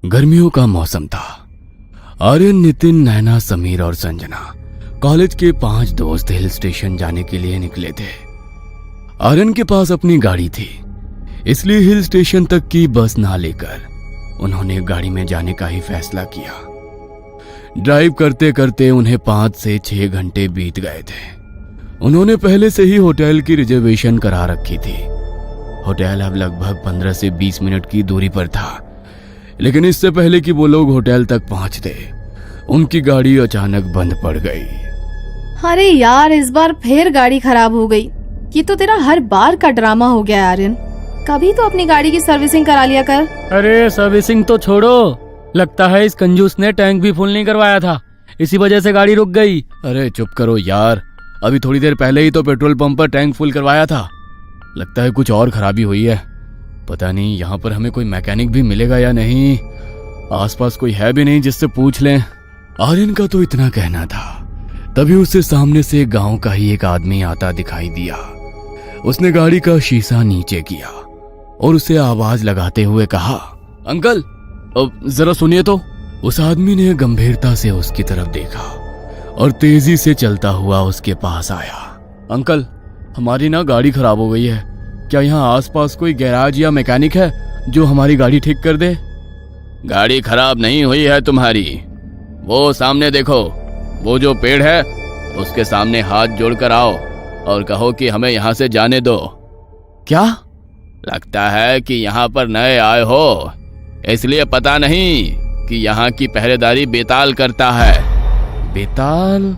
गर्मियों का मौसम था। आर्यन, नितिन, नैना, समीर और संजना कॉलेज के 5 दोस्त हिल स्टेशन जाने के लिए निकले थे। आर्यन के पास अपनी गाड़ी थी, इसलिए हिल स्टेशन तक की बस ना लेकर उन्होंने गाड़ी में जाने का ही फैसला किया। ड्राइव करते करते उन्हें 5 से 6 घंटे बीत गए थे। उन्होंने पहले से ही होटल की रिजर्वेशन करा रखी थी। होटल अब लगभग 15 से 20 मिनट की दूरी पर था, लेकिन इससे पहले कि वो लोग होटल तक पहुंचते उनकी गाड़ी अचानक बंद पड़ गई। अरे यार, इस बार फिर गाड़ी खराब हो गई। ये तो तेरा हर बार का ड्रामा हो गया आर्यन। कभी तो अपनी गाड़ी की सर्विसिंग करा लिया कर। अरे सर्विसिंग तो छोड़ो, लगता है इस कंजूस ने टैंक भी फुल नहीं करवाया था, इसी वजह से गाड़ी रुक गई। अरे चुप करो यार, अभी थोड़ी देर पहले ही तो पेट्रोल पंप पर टैंक फुल करवाया था। लगता है कुछ और खराबी हुई है। पता नहीं यहाँ पर हमें कोई मैकेनिक भी मिलेगा या नहीं। आसपास कोई है भी नहीं जिससे पूछ लें। आर्यन का तो इतना कहना था, तभी उससे सामने से गांव का ही एक आदमी आता दिखाई दिया। उसने गाड़ी का शीशा नीचे किया और उसे आवाज लगाते हुए कहा, अंकल जरा सुनिए तो। उस आदमी ने गंभीरता से उसकी तरफ देखा और तेजी से चलता हुआ उसके पास आया। अंकल, हमारी ना गाड़ी खराब हो गई है। क्या यहाँ आसपास कोई गैराज या मैकेनिक है जो हमारी गाड़ी ठीक कर दे? गाड़ी खराब नहीं हुई है तुम्हारी, वो सामने देखो, वो जो पेड़ है उसके सामने हाथ जोड़कर आओ और कहो कि हमें यहाँ से जाने दो। क्या? लगता है कि यहाँ पर नए आए हो, इसलिए पता नहीं कि यहाँ की पहरेदारी बेताल करता है। बेताल?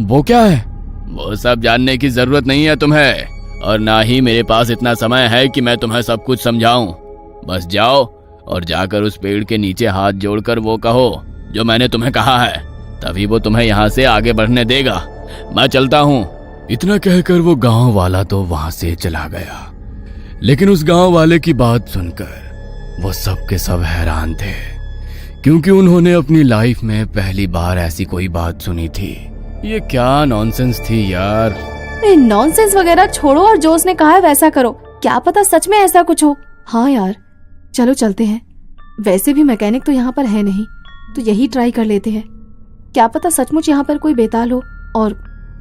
वो क्या है? वो सब जानने की जरूरत नहीं है तुम्हें, और ना ही मेरे पास इतना समय है कि मैं तुम्हें सब कुछ समझाऊं। बस जाओ और जाकर उस पेड़ के नीचे हाथ जोड़कर वो कहो जो मैंने तुम्हें कहा है, तभी वो तुम्हें यहाँ से आगे बढ़ने देगा। मैं चलता हूँ। इतना कहकर वो गांव वाला तो वहां से चला गया, लेकिन उस गांव वाले की बात सुनकर वो सब के सब हैरान थे, क्योंकि उन्होंने अपनी लाइफ में पहली बार ऐसी कोई बात सुनी थी। ये क्या नॉनसेंस थी यार। नॉनसेंस वगैरह छोड़ो और जो उसने कहा है वैसा करो। क्या पता सच में ऐसा कुछ हो। हाँ यार, चलो चलते हैं। वैसे भी मैकेनिक तो यहाँ पर है नहीं, तो यही ट्राई कर लेते हैं। क्या पता सचमुच यहाँ पर कोई बेताल हो और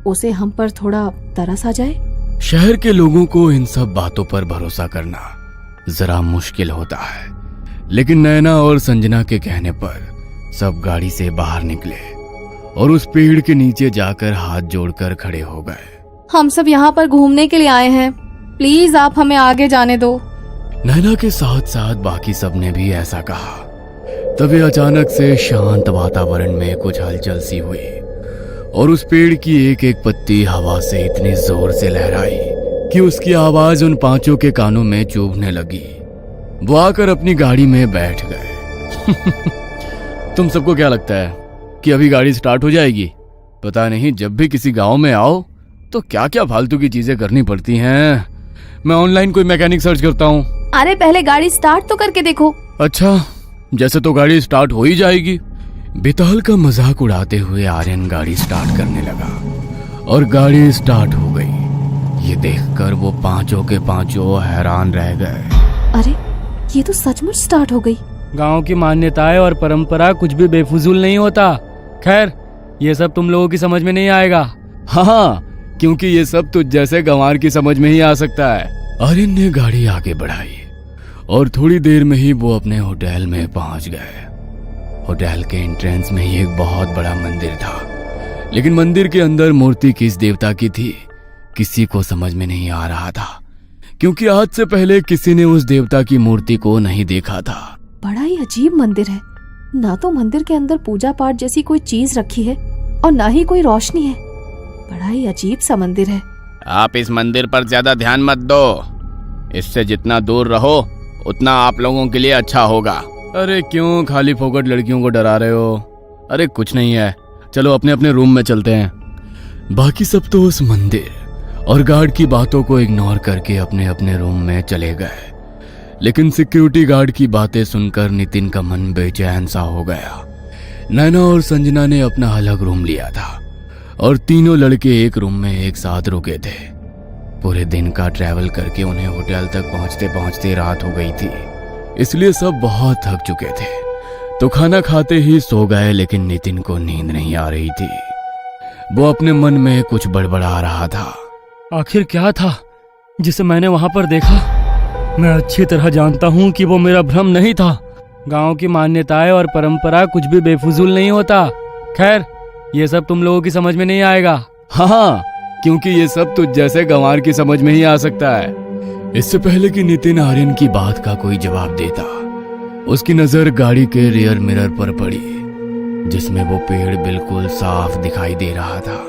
उसे हम पर थोड़ा तरस आ जाए। शहर के लोगों को इन सब बातों पर भरोसा करना जरा मुश्किल होता है, लेकिन नैना और संजना के कहने पर सब गाड़ी से बाहर निकले और उस पेड़ के नीचे जाकर हाथ जोड़कर खड़े हो गए। हम सब यहाँ पर घूमने के लिए आए हैं, प्लीज आप हमें आगे जाने दो। नैना के साथ साथ बाकी सब ने भी ऐसा कहा। तभी अचानक से शांत वातावरण में कुछ हलचल सी हुई और उस पेड़ की एक एक पत्ती हवा से इतनी जोर से लहराई कि उसकी आवाज उन 5 के कानों में चुभने लगी। वो आकर अपनी गाड़ी में बैठ गए। तुम सबको क्या लगता है कि अभी गाड़ी स्टार्ट हो जाएगी? पता नहीं, जब भी किसी गांव में आओ तो क्या क्या फालतू की चीजें करनी पड़ती हैं। मैं ऑनलाइन कोई मैकेनिक सर्च करता हूँ। अरे पहले गाड़ी स्टार्ट तो करके देखो। अच्छा, जैसे तो गाड़ी स्टार्ट हो ही जाएगी। बेताल का मजाक उड़ाते हुए आर्यन गाड़ी स्टार्ट करने लगा और गाड़ी स्टार्ट हो गई। ये देखकर वो 5 के 5 हैरान रह गए। अरे ये तो सचमुच स्टार्ट हो गई। गांव की मान्यताएं और परंपरा कुछ भी बेफिजूल नहीं होता। खैर, ये सब तुम लोगों की समझ में नहीं आएगा। हाँ, क्योंकि ये सब तुझ जैसे गंवार की समझ में ही आ सकता है। आर्यन ने गाड़ी आगे बढ़ाई और थोड़ी देर में ही वो अपने होटल में पहुंच गए। होटल के एंट्रेंस में ही एक बहुत बड़ा मंदिर था, लेकिन मंदिर के अंदर मूर्ति किस देवता की थी किसी को समझ में नहीं आ रहा था, क्योंकि आज से पहले किसी ने उस देवता की मूर्ति को नहीं देखा था। बड़ा ही अजीब मंदिर है। ना तो मंदिर के अंदर पूजा पाठ जैसी कोई चीज रखी है और ना ही कोई रोशनी है। बड़ा ही अजीब सा मंदिर है। आप इस मंदिर पर ज्यादा ध्यान मत दो, इससे जितना दूर रहो उतना आप लोगों के लिए अच्छा होगा। अरे क्यों खाली फोकट लड़कियों को डरा रहे हो? अरे कुछ नहीं है, चलो अपने अपने रूम में चलते हैं। बाकी सब तो उस मंदिर और गार्ड की बातों को इग्नोर करके अपने अपने रूम में चले गए, लेकिन सिक्योरिटी गार्ड की बातें सुनकर नितिन का मन बेचैन सा हो गया। नैना और संजना ने अपना अलग रूम लिया था और तीनों लड़के एक रूम में एक साथ रुके थे। पूरे दिन का ट्रैवल करके उन्हें होटल तक पहुंचते पहुंचते रात हो गई थी, इसलिए सब बहुत थक चुके थे तो खाना खाते ही सो गए, लेकिन नितिन को नींद नहीं आ रही थी। वो अपने मन में कुछ बड़बड़ा रहा था। आखिर क्या था जिसे मैंने वहां पर देखा? मैं अच्छी तरह जानता हूँ कि वो मेरा भ्रम नहीं था। गांव की मान्यताएं और परंपरा कुछ भी बेफिजूल नहीं होता। खैर, ये सब तुम लोगों की समझ में नहीं आएगा। हाँ, क्योंकि ये सब तुझ जैसे गंवार की समझ में ही आ सकता है। इससे पहले कि नितिन आर्यन की बात का कोई जवाब देता, उसकी नजर गाड़ी के रियर मिरर पर पड़ी, जिसमें वो पेड़ बिल्कुल साफ दिखाई दे रहा था,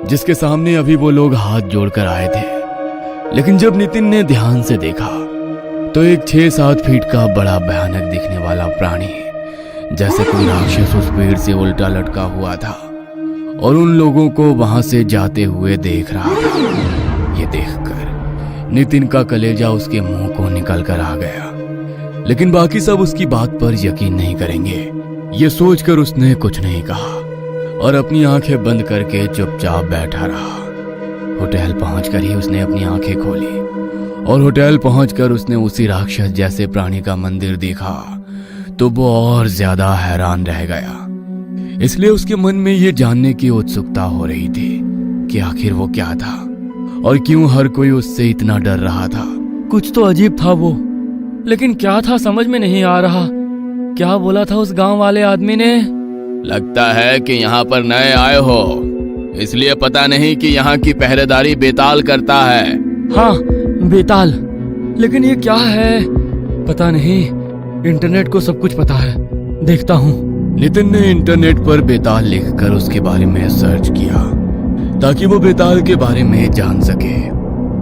जिसके सामने अभी वो लोग हाथ जोड़कर आए थे। लेकिन जब नितिन ने ध्यान से देखा तो एक 6-7 फीट का बड़ा भयानक दिखने वाला प्राणी, जैसे कोई राक्षस, उस पेड़ से उल्टा लटका हुआ था और उन लोगों को वहां से जाते हुए देख रहा था। ये देखकर नितिन का कलेजा उसके मुंह को निकल कर आ गया, लेकिन बाकी सब उसकी बात पर यकीन नहीं करेंगे, ये सोचकर उसने कुछ नहीं कहा और अपनी आंखें बंद करके चुपचाप बैठा रहा। होटल पहुंचकर ही उसने अपनी आंखें खोली और होटल पहुंचकर उसने उसी राक्षस जैसे प्राणी का मंदिर देखा तो वो और ज्यादा हैरान रह गया। इसलिए उसके मन में ये जानने की उत्सुकता हो रही थी कि आखिर वो क्या था और क्यों हर कोई उससे इतना डर रहा था। कुछ तो अजीब था वो, लेकिन क्या था समझ में नहीं आ रहा। क्या बोला था उस गांव वाले आदमी ने? लगता है कि यहाँ पर नए आए हो, इसलिए पता नहीं कि यहाँ की पहरेदारी बेताल करता है। हाँ, बेताल। लेकिन ये क्या है पता नहीं। इंटरनेट को सब कुछ पता है, देखता हूँ। नितिन ने इंटरनेट पर बेताल लिखकर उसके बारे में सर्च किया ताकि वो बेताल के बारे में जान सके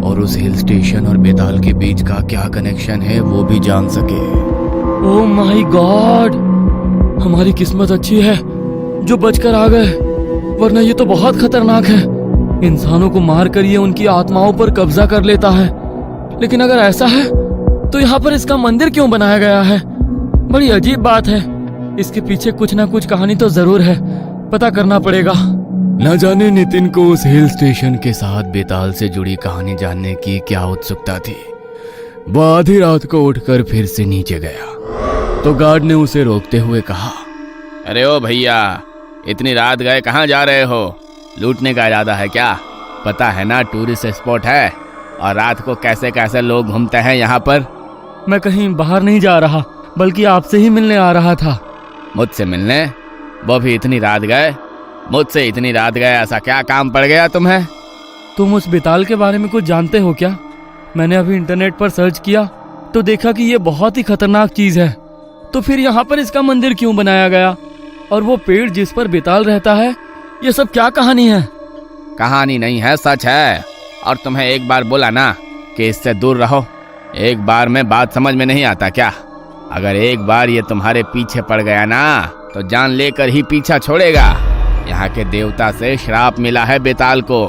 और उस हिल स्टेशन और बेताल के बीच का क्या कनेक्शन है वो भी जान सके। ओह माय गॉड, हमारी किस्मत अच्छी है जो बचकर आ गए, वरना ये तो बहुत खतरनाक है। इंसानों को मारकर ये उनकी आत्माओं पर कब्जा कर लेता है। लेकिन अगर ऐसा है तो यहाँ पर इसका मंदिर क्यों बनाया गया है? बड़ी अजीब बात है। इसके पीछे कुछ ना कुछ कहानी तो जरूर है, पता करना पड़ेगा। न जाने नितिन को उस हिल स्टेशन के साथ बेताल से जुड़ी कहानी जानने की क्या उत्सुकता थी। वह आधी रात को उठकर फिर से नीचे गया तो गार्ड ने उसे रोकते हुए कहा, अरे ओ भैया, इतनी रात गए कहाँ जा रहे हो? लूटने का इरादा है क्या? पता है ना टूरिस्ट स्पॉट है और रात को कैसे कैसे लोग घूमते हैं यहाँ पर। मैं कहीं बाहर नहीं जा रहा, बल्कि आपसे ही मिलने आ रहा था। मुझसे मिलने? वो भी इतनी रात गए? मुझसे इतनी रात गए, ऐसा क्या काम पड़ गया तुम्हें? तुम उस बेताल के बारे में कुछ जानते हो क्या? मैंने अभी इंटरनेट पर सर्च किया तो देखा कि ये बहुत ही खतरनाक चीज है। तो फिर यहाँ पर इसका मंदिर क्यों बनाया गया? और वो पेड़ जिस पर बेताल रहता है, ये सब क्या कहानी है? कहानी नहीं है, सच है। और तुम्हें एक बार बोला ना कि इससे दूर रहो। एक बार में बात समझ में नहीं आता क्या? अगर एक बार ये तुम्हारे पीछे पड़ गया ना तो जान लेकर ही पीछा छोड़ेगा। यहाँ के देवता से श्राप मिला है बेताल को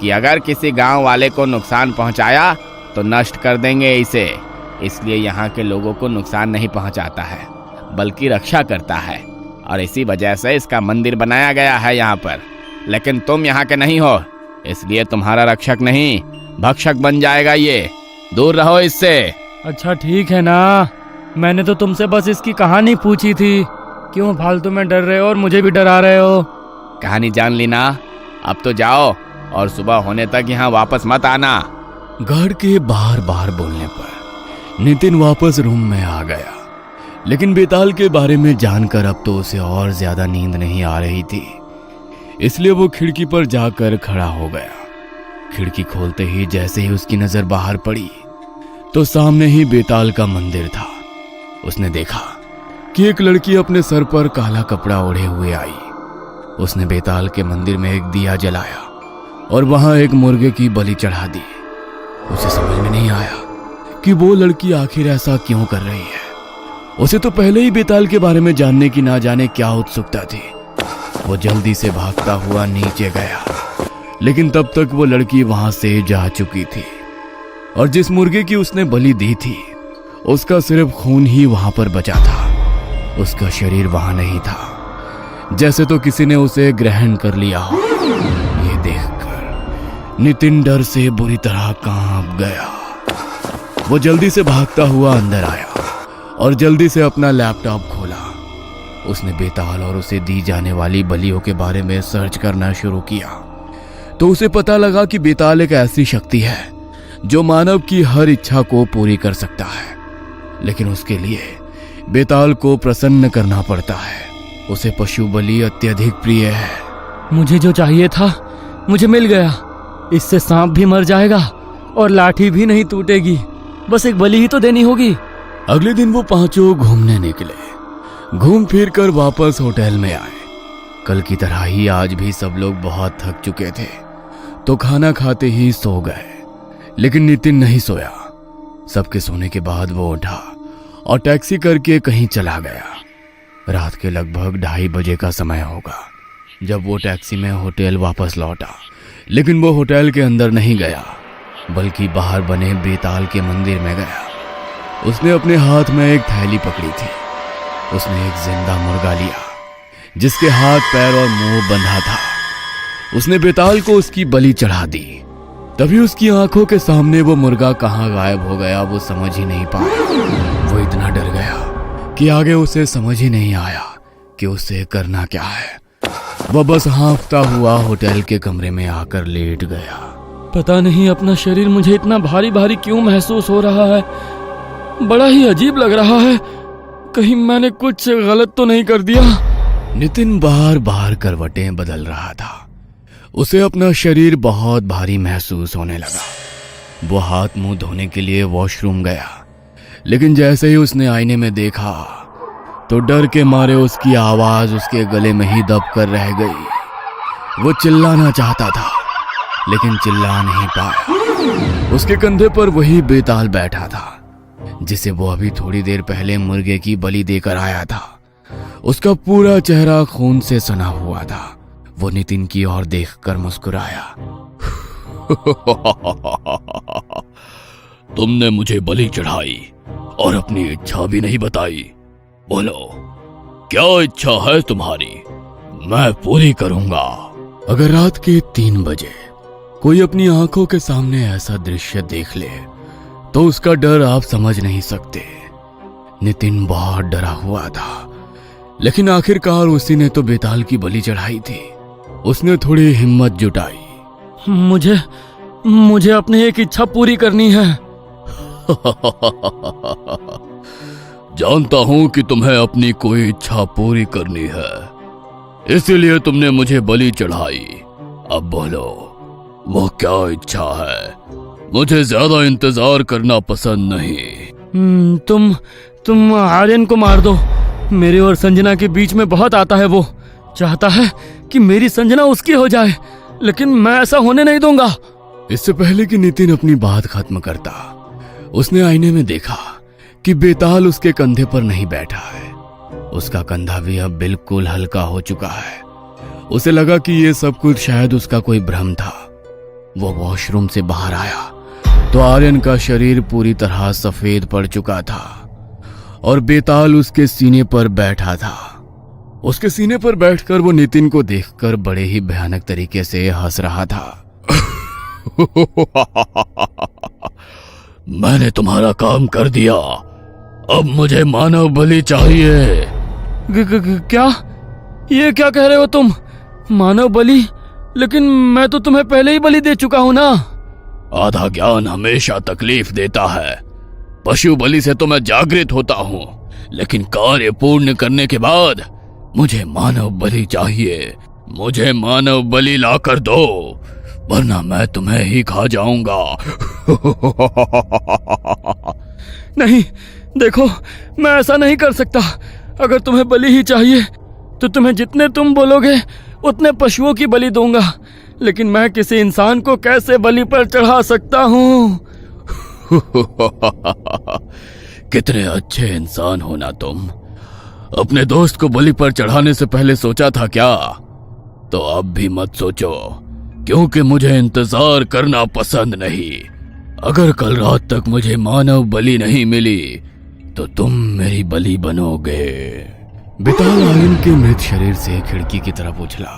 कि अगर किसी गांव वाले को नुकसान पहुंचाया तो नष्ट कर देंगे इसे। इसलिए यहाँ के लोगों को नुकसान नहीं पहुंचाता है, बल्कि रक्षा करता है। और इसी वजह से इसका मंदिर बनाया गया है यहाँ पर। लेकिन तुम यहाँ के नहीं हो, इसलिए तुम्हारा रक्षक नहीं, भक्षक बन जाएगा ये। दूर रहो इससे। अच्छा ठीक है ना, मैंने तो तुमसे बस इसकी कहानी पूछी थी। क्यों फालतू में डर रहे हो और मुझे भी डरा रहे हो? कहानी जान ली ना, अब तो जाओ और सुबह होने तक यहाँ वापस मत आना। गार्ड के बार बार बोलने पर नितिन वापस रूम में आ गया। लेकिन बेताल के बारे में जानकर अब तो उसे और ज्यादा नींद नहीं आ रही थी, इसलिए वो खिड़की पर जाकर खड़ा हो गया। खिड़की खोलते ही जैसे ही उसकी नजर बाहर पड़ी तो सामने ही बेताल का मंदिर था। उसने देखा कि एक लड़की अपने सर पर काला कपड़ा ओढ़े हुए आई। उसने बेताल के मंदिर में एक दिया जलाया और वहां एक मुर्गे की बलि चढ़ा दी। उसे समझ में नहीं आया कि वो लड़की आखिर ऐसा क्यों कर रही है। उसे तो पहले ही बेताल के बारे में जानने की ना जाने क्या उत्सुकता थी। वो जल्दी से भागता हुआ नीचे गया, लेकिन तब तक वो लड़की वहां से जा चुकी थी और जिस मुर्गे की उसने बलि दी थी उसका सिर्फ खून ही वहां पर बचा था। उसका शरीर वहां नहीं था, जैसे तो किसी ने उसे ग्रहण कर लिया हो। ये देखकर नितिन डर से बुरी तरह कांप गया। वो जल्दी से भागता हुआ अंदर आया और जल्दी से अपना लैपटॉप खोला उसने बेताल और उसे दी जाने वाली बलियों के बारे में सर्च करना शुरू किया तो उसे पता लगा कि बेताल एक ऐसी शक्ति है जो मानव की हर इच्छा को पूरी कर सकता है, लेकिन उसके लिए बेताल को प्रसन्न करना पड़ता है। उसे पशु बलि अत्यधिक प्रिय है। मुझे जो चाहिए था मुझे मिल गया। इससे सांप भी मर जाएगा और लाठी भी नहीं टूटेगी। बस एक बलि ही तो देनी होगी। अगले दिन वो पांचों घूमने निकले। घूम फिर कर वापस होटल में आए। कल की तरह ही आज भी सब लोग बहुत थक चुके थे तो खाना खाते ही सो गए, लेकिन नितिन नहीं सोया। सबके सोने के बाद वो उठा और टैक्सी करके कहीं चला गया। रात के लगभग 2:30 बजे का समय होगा जब वो टैक्सी में होटल वापस लौटा, लेकिन वो होटल के अंदर नहीं गया बल्कि बाहर बने बेताल के मंदिर में गया। उसने अपने हाथ में एक थैली पकड़ी थी। उसने एक जिंदा मुर्गा लिया जिसके हाथ पैर और मुंह बंधा था। उसने बेताल को उसकी बलि चढ़ा दी। तभी उसकी आंखों के सामने वो मुर्गा कहाँ गायब हो गया वो समझ ही नहीं पाया। वो इतना डर गया कि आगे उसे समझ ही नहीं आया कि उसे करना क्या है। वह बस हाँफता हुआ होटल के कमरे में आकर लेट गया। पता नहीं अपना शरीर मुझे इतना भारी भारी क्यों महसूस हो रहा है। बड़ा ही अजीब लग रहा है। कहीं मैंने कुछ गलत तो नहीं कर दिया। नितिन बार बार करवटें बदल रहा था। उसे अपना शरीर बहुत भारी महसूस होने लगा। वो हाथ मुंह धोने के लिए वॉशरूम गया, लेकिन जैसे ही उसने आईने में देखा तो डर के मारे उसकी आवाज उसके गले में ही दब कर रह गई। वो चिल्लाना चाहता था लेकिन चिल्ला नहीं पाया। उसके कंधे पर वही बेताल बैठा था जिसे वो अभी थोड़ी देर पहले मुर्गे की बलि देकर आया था। उसका पूरा चेहरा खून से सना हुआ था। वो नितिन की ओर देखकर मुस्कुराया। तुमने मुझे बलि चढ़ाई और अपनी इच्छा भी नहीं बताई। बोलो क्या इच्छा है तुम्हारी, मैं पूरी करूंगा। अगर रात के 3 बजे कोई अपनी आंखों के सामने ऐसा दृश्य देख ले तो उसका डर आप समझ नहीं सकते। नितिन बहुत डरा हुआ था, लेकिन आखिरकार उसी ने तो बेताल की बलि चढ़ाई थी। उसने थोड़ी हिम्मत जुटाई। मुझे अपनी एक इच्छा पूरी करनी है। जानता हूं कि तुम्हें अपनी कोई इच्छा पूरी करनी है, इसीलिए तुमने मुझे बलि चढ़ाई। अब बोलो वो क्या इच्छा है। मुझे ज्यादा इंतजार करना पसंद नहीं। तुम आर्यन को मार दो। मेरे और संजना के बीच में बहुत आता है। वो चाहता है कि मेरी संजना उसकी हो जाए, लेकिन मैं ऐसा होने नहीं दूंगा। इससे पहले कि नितिन अपनी बात खत्म करता, उसने आईने में देखा कि बेताल उसके कंधे पर नहीं बैठा है। उसका कंधा भी अब बिल्कुल हल्का हो चुका है। उसे लगा कि ये सब कुछ शायद उसका कोई भ्रम था। वो वॉशरूम से बाहर आया तो आर्यन का शरीर पूरी तरह सफेद पड़ चुका था और बेताल उसके सीने पर बैठा था। उसके सीने पर बैठकर वो नितिन को देखकर बड़े ही भयानक तरीके से हंस रहा था। मैंने तुम्हारा काम कर दिया, अब मुझे मानव बलि चाहिए। क्या? ये क्या कह रहे हो तुम? मानव बलि? लेकिन मैं तो तुम्हें पहले ही बलि दे चुका हूं ना। आधा ज्ञान हमेशा तकलीफ देता है। पशु बलि से तो मैं जागृत होता हूं, लेकिन कार्य पूर्ण करने के बाद मुझे मानव बलि चाहिए। मुझे मानव बलि लाकर दो, वरना मैं तुम्हें ही खा जाऊंगा। नहीं, देखो मैं ऐसा नहीं कर सकता। अगर तुम्हें बलि ही चाहिए तो तुम्हें जितने तुम बोलोगे उतने पशुओं की बलि दूंगा, लेकिन मैं किसी इंसान को कैसे बलि पर चढ़ा सकता हूँ? कितने अच्छे इंसान हो ना तुम। अपने दोस्त को बलि पर चढ़ाने से पहले सोचा था क्या? तो अब भी मत सोचो, क्योंकि मुझे इंतजार करना पसंद नहीं। अगर कल रात तक मुझे मानव बलि नहीं मिली तो तुम मेरी बलि बनोगे। बेताल आर्यन के मृत शरीर से खिड़की की तरफ उछला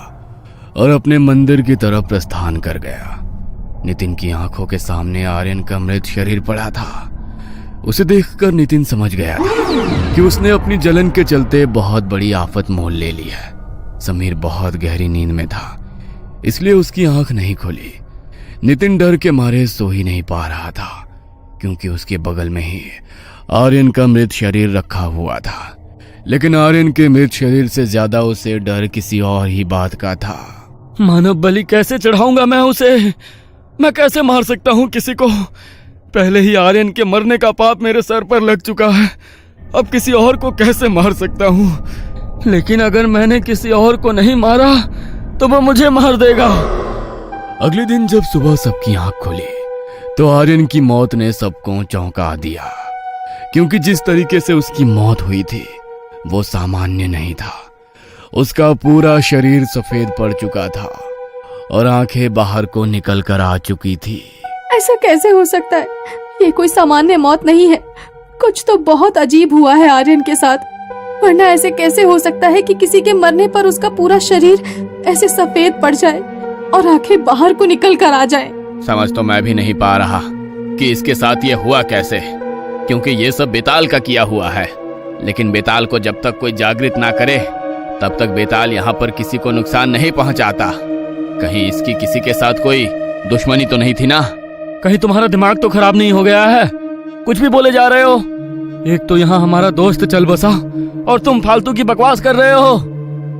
और अपने मंदिर की तरफ प्रस्थान कर गया। नितिन की आंखों के सामने आर्यन का मृत शरीर पड़ा था। उसे देखकर नितिन समझ गया था कि उसने अपनी जलन के चलते बहुत बड़ी आफत मोल ले ली है। समीर बहुत गहरी नींद में था, इसलिए उसकी आंख नहीं खुली। नितिन डर के मारे सो ही नहीं पा रहा था, क्योंकि उसके बगल में ही आर्यन का मृत शरीर रखा हुआ था। लेकिन आर्यन के मृत शरीर से ज्यादा उसे डर किसी और ही बात का था। मानव बलि कैसे चढ़ाऊंगा मैं उसे? मैं कैसे मार सकता हूँ किसी को? पहले ही आर्यन के मरने का पाप मेरे सर पर लग चुका है, अब किसी और को कैसे मार सकता हूँ? लेकिन अगर मैंने किसी और को नहीं मारा तो वो मुझे मार देगा। अगले दिन जब सुबह सबकी आंख खुली तो आर्यन की मौत ने सबको चौंका दिया, क्योंकि जिस तरीके से उसकी मौत हुई थी वो सामान्य नहीं था। उसका पूरा शरीर सफेद पड़ चुका था और आंखें बाहर को निकल कर आ चुकी थी। ऐसा कैसे हो सकता है? ये कोई सामान्य मौत नहीं है, कुछ तो बहुत अजीब हुआ है आर्यन के साथ। वरना ऐसे कैसे हो सकता है कि किसी के मरने पर उसका पूरा शरीर ऐसे सफेद पड़ जाए और आंखें बाहर को निकल कर आ जाए। समझ तो मैं भी नहीं पा रहा कि इसके साथ ये हुआ कैसे, क्योंकि ये सब बेताल का किया हुआ है। लेकिन बेताल को जब तक कोई जागृत ना करे तब तक बेताल यहाँ पर किसी को नुकसान नहीं पहुँचाता। कहीं इसकी किसी के साथ कोई दुश्मनी तो नहीं थी ना? कहीं तुम्हारा दिमाग तो खराब नहीं हो गया है? कुछ भी बोले जा रहे हो। एक तो यहाँ हमारा दोस्त चल बसा और तुम फालतू की बकवास कर रहे हो।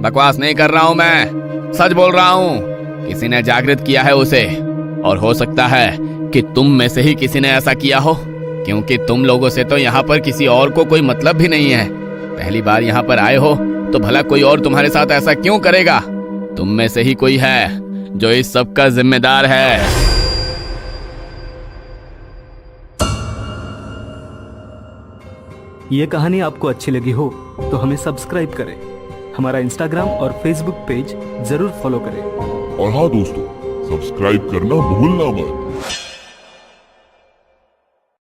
बकवास नहीं कर रहा हूँ, मैं सच बोल रहा हूँ। किसी ने जागृत किया है उसे, और हो सकता है कि तुम में से ही किसी ने ऐसा किया हो, क्योंकि तुम लोगों से तो यहाँ पर किसी और को कोई मतलब भी नहीं है। पहली बार यहाँ पर आए हो तो भला कोई और तुम्हारे साथ ऐसा क्यों करेगा? तुम में से ही कोई है जो इस सब का जिम्मेदार है। ये कहानी आपको अच्छी लगी हो तो हमें सब्सक्राइब करें, हमारा इंस्टाग्राम और फेसबुक पेज जरूर फॉलो करें। और हाँ दोस्तों, सब्सक्राइब करना भूलना मत।